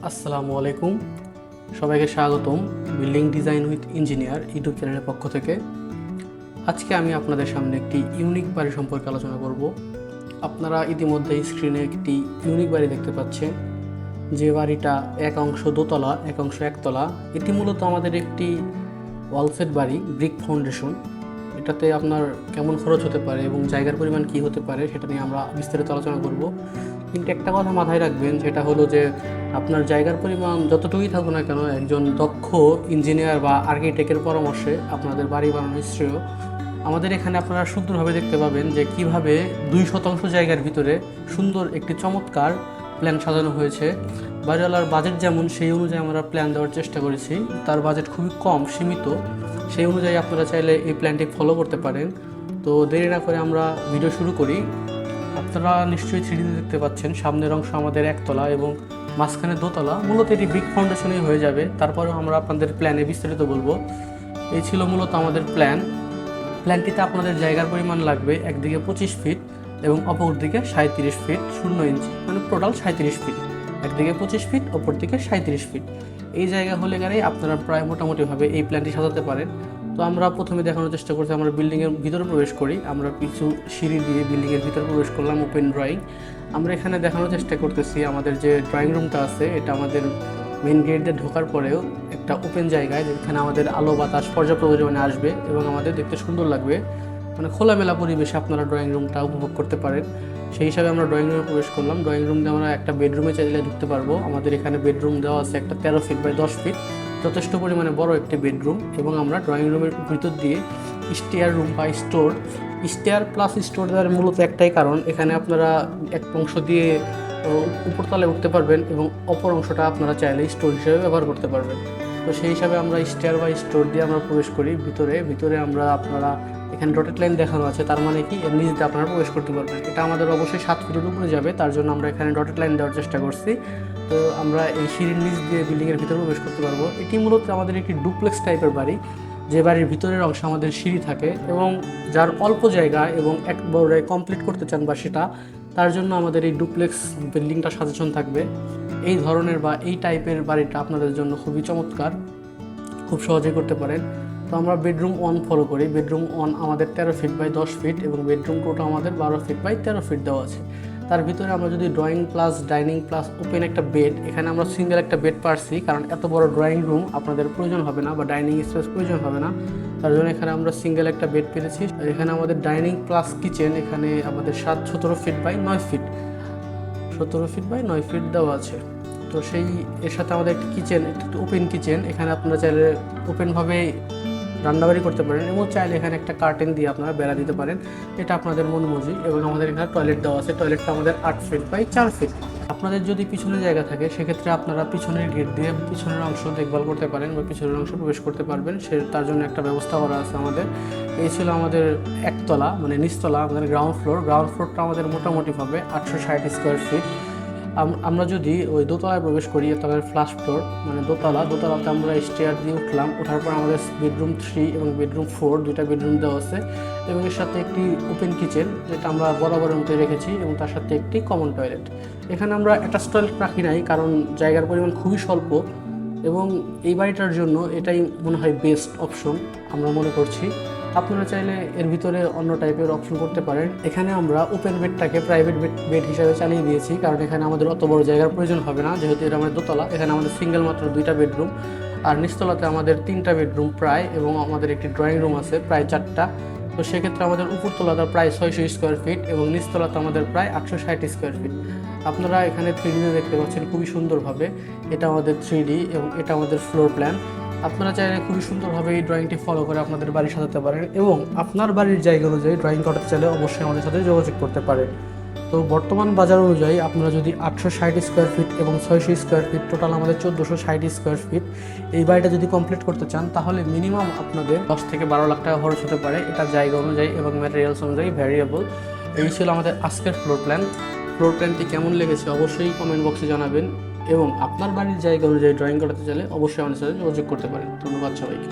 আসসালামু আলাইকুম, সবাইকে স্বাগতম building design with engineer YouTube চ্যানেলের পক্ষ থেকে। আজকে আমি আপনাদের সামনে একটি ইউনিক বাড়ি সম্পর্কে আলোচনা করব। আপনারা ইতিমধ্যে স্ক্রিনে একটি ইউনিক বাড়ি দেখতে পাচ্ছেন, যে বাড়িটা এক অংশ দোতলা, এক অংশ একতলা। এটি মূলত আমাদের একটি ওয়ালসেট বাড়ি, ব্রিক ফাউন্ডেশন। এটাতে আপনার কেমন খরচ হতে পারে এবং জায়গার পরিমাণ কী হতে পারে সেটা নিয়ে আমরা বিস্তারিত আলোচনা করব। কিন্তু একটা কথা মাথায় রাখবেন, সেটা হলো যে আপনার জায়গার পরিমাণ যতটুকুই থাকুক না কেন, একজন দক্ষ ইঞ্জিনিয়ার বা আর্কিটেক্টের পরামর্শে আপনাদের বাড়ি বানানো শ্রেয়। আমাদের এখানে আপনারা সুন্দরভাবে দেখতে পাবেন যে কিভাবে 2% জায়গার ভিতরে সুন্দর একটি চমৎকার প্ল্যান সাজানো হয়েছে। বাড়িওয়ালার বাজেট যেমন, সেই অনুযায়ী আমরা প্ল্যান দেওয়ার চেষ্টা করেছি। তার বাজেট খুবই কম, সীমিত, সেই অনুযায়ী আপনারা চাইলে এই প্ল্যানটি ফলো করতে পারেন। তো দেরি না করে আমরা ভিডিও শুরু করি। আপনারা নিশ্চয়ই 3D দেখতে পাচ্ছেন, সামনের অংশ আমাদের একতলা এবং মাঝখানে দোতলা। মূলত এটি ব্রিক ফাউন্ডেশনেই হয়ে যাবে, তারপরেও আমরা আপনাদের প্ল্যানে বিস্তারিত বলবো। এই ছিল মূলত আমাদের প্ল্যানটিতে আপনাদের জায়গার পরিমাণ লাগবে একদিকে 25 ফিট এবং অপর দিকে 37 ফিট 0 ইঞ্চি, মানে টোটাল 37 ফিট। একদিকে 25 ফিট, অপর দিকে 37 ফিট। এই জায়গা হলে গেলেই আপনারা প্রায় মোটামুটিভাবে এই প্ল্যানটি সাজাতে পারেন। তো আমরা প্রথমে দেখানোর চেষ্টা করছি, আমরা বিল্ডিংয়ের ভিতরে প্রবেশ করি। আমরা কিছু সিঁড়ি দিয়ে বিল্ডিংয়ের ভিতরে প্রবেশ করলাম, ওপেন ড্রয়িং। আমরা এখানে দেখানোর চেষ্টা করতেছি আমাদের যে ড্রয়িং রুমটা আছে, এটা আমাদের মেন গেট দিয়ে ঢোকার পরেও একটা ওপেন জায়গায়, যেখানে আমাদের আলো বাতাস পর্যাপ্ত পরিমাণে আসবে এবং আমাদের দেখতে সুন্দর লাগবে। মানে খোলামেলা পরিবেশে আপনারা ড্রয়িং রুমটা উপভোগ করতে পারেন। সেই হিসাবে আমরা ড্রয়িং রুমে প্রবেশ করলাম। ড্রয়িং রুম দিয়ে আমরা একটা বেডরুমে চাইলে ঢুকতে পারবো। আমাদের এখানে বেডরুম দেওয়া আছে একটা 13 ফিট বাই 10 ফিট, যথেষ্ট পরিমাণে বড় একটি বেডরুম। এবং আমরা ড্রয়িং রুমের ভিতর দিয়ে স্টেয়ার রুম বা স্টেয়ার প্লাস স্টোর দেওয়ার মূলত একটাই কারণ, এখানে আপনারা এক অংশ দিয়ে উপরতলায় উঠতে পারবেন এবং অপর অংশটা আপনারা চাইলে স্টোর হিসেবে ব্যবহার করতে পারবেন। তো সেই হিসাবে আমরা স্টেয়ার বা স্টোর দিয়ে আমরা প্রবেশ করি ভিতরে আপনারা এখানে ডটেড লাইন দেখানো আছে, তার মানে কি এর নিচ দিয়ে আপনারা প্রবেশ করতে পারবেন। এটা আমাদের অবশ্যই 7 ফিটের উপরে যাবে, তার জন্য আমরা এখানে ডটেড লাইন দেওয়ার চেষ্টা করছি। তো আমরা এই সিঁড়ির নিচ দিয়ে বিল্ডিংয়ের ভিতরে প্রবেশ করতে পারবো। এটি মূলত আমাদের একটি ডুপ্লেক্স টাইপের বাড়ি, যে বাড়ির ভিতরের অংশে আমাদের সিঁড়ি থাকে এবং যার অল্প জায়গা এবং একবারে কমপ্লিট করতে চান বা সেটা, তার জন্য আমাদের এই ডুপ্লেক্স বিল্ডিংটা সাজেশন থাকবে। এই ধরনের বা এই টাইপের বাড়িটা আপনাদের জন্য খুবই চমৎকার, খুব সহজেই করতে পারেন। তো আমরা বেডরুম 1 ফলো করি। বেডরুম 1 আমাদের 13 ফিট বাই 10 ফিট এবং বেডরুম 2টা আমাদের 12 ফিট বাই 13 ফিট দেওয়া আছে। তার ভিতরে আমরা যদি drawing plus dining plus open একটা বেড, এখানে আমরা সিঙ্গেল একটা বেড পারছি, কারণ এত বড় ড্রয়িং রুম আপনাদের প্রয়োজন হবে না বা ডাইনিং স্পেস প্রয়োজন হবে না, তার জন্য এখানে আমরা সিঙ্গেল একটা বেড পেরেছি। এখানে আমাদের ডাইনিং প্লাস কিচেন, এখানে আমাদের 17 feet by 9 feet 17 feet by 9 feet দেওয়া আছে। তো সেই এর সাথে আমাদের একটি কিচেন, একটি ওপেন কিচেন। এখানে আপনারা চাইলে ওপেনভাবে রান্নাবাড়ি করতে পারেন এবং চাইলে এখানে একটা কার্টেন দিয়ে আপনারা বেড়া দিতে পারেন, এটা আপনাদের মন মর্জি। এবং আমাদের এখানে টয়লেট দেওয়া আছে। টয়লেটটা আমাদের 8 ফিট বাই 4 ফিট। আপনাদের যদি পিছনে জায়গা থাকে, সেক্ষেত্রে আপনারা পিছনের গেট দিয়ে পিছনের অংশ দেখভাল করতে পারেন বা পিছনের অংশ প্রবেশ করতে পারবেন, তার জন্য একটা ব্যবস্থা করা আছে আমাদের। এই ছিল আমাদের একতলা, মানে নিচতলা, আমাদের গ্রাউন্ড ফ্লোরটা আমাদের মোটামুটিভাবে 860 স্কোয়ার ফিট। আমরা যদি ওই দোতলায় প্রবেশ করি, তবে ফ্লাশ ফ্লোর, মানে দোতলাতে আমরা স্টেয়ার দিয়ে উঠলাম। ওঠার পর আমাদের বেডরুম 3 এবং বেডরুম 4 দুইটা বেডরুম দেওয়া আছে এবং এর সাথে একটি ওপেন কিচেন, যেটা আমরা বরাবরের মধ্যে রেখেছি, এবং তার সাথে একটি কমন টয়লেট। এখানে আমরা অ্যাটাচ টয়লেট রাখি নাই, কারণ জায়গার পরিমাণ খুবই স্বল্প এবং এই বাড়িটার জন্য এটাই মনে হয় বেস্ট অপশন আমরা মনে করছি। আপনারা চাইলে এর ভিতরে অন্য টাইপের অপশন করতে পারেন। এখানে আমরা ওপেন বেডটাকে প্রাইভেট বেড হিসাবে চালিয়ে দিয়েছি, কারণ এখানে আমাদের অত বড় জায়গার প্রয়োজন হবে না, যেহেতু এটা আমাদের দোতলা। এখানে আমাদের সিঙ্গেল মাত্র 2টা বেডরুম, আর নিচতলাতে আমাদের 3টা বেডরুম প্রায়, এবং আমাদের একটি ড্রয়িং রুম আছে প্রায় 4টা। তো সেক্ষেত্রে আমাদের উপরতলাতে প্রায় 600 স্কোয়ার ফিট এবং নিচতলাতে আমাদের প্রায় 860 স্কোয়ার ফিট। আপনারা এখানে 3D দেখতে পাচ্ছেন খুবই সুন্দরভাবে। এটা আমাদের 3D এবং এটা আমাদের ফ্লোর প্ল্যান। আপনারা চাইলে খুবই সুন্দরভাবে এই ড্রয়িংটি ফলো করে আপনাদের বাড়ি সাজাতে পারেন এবং আপনার বাড়ির জায়গা অনুযায়ী ড্রয়িং করতে চাইলে অবশ্যই আমাদের সাথে যোগাযোগ করতে পারেন। তো বর্তমান বাজার অনুযায়ী আপনারা যদি 860 স্কোয়ার ফিট এবং 600 স্কোয়ার ফিট, টোটাল আমাদের 1460 স্কোয়ার ফিট, এই বাড়িটা যদি কমপ্লিট করতে চান, তাহলে মিনিমাম আপনাদের 10 থেকে 12 লাখ টাকা খরচ হতে পারে। এটা জায়গা অনুযায়ী এবং ম্যাটেরিয়ালস অনুযায়ী ভ্যারিয়েবল। এই ছিল আমাদের আজকের ফ্লোর প্ল্যানটি কেমন লেগেছে অবশ্যই কমেন্ট বক্সে জানাবেন এবং আপনার বাড়ির জায়গা অনুযায়ী ড্রয়িং করাতে চাইলে অবশ্যই আমাদের সাথে যোগাযোগ করতে পারেন। ধন্যবাদ সবাইকে।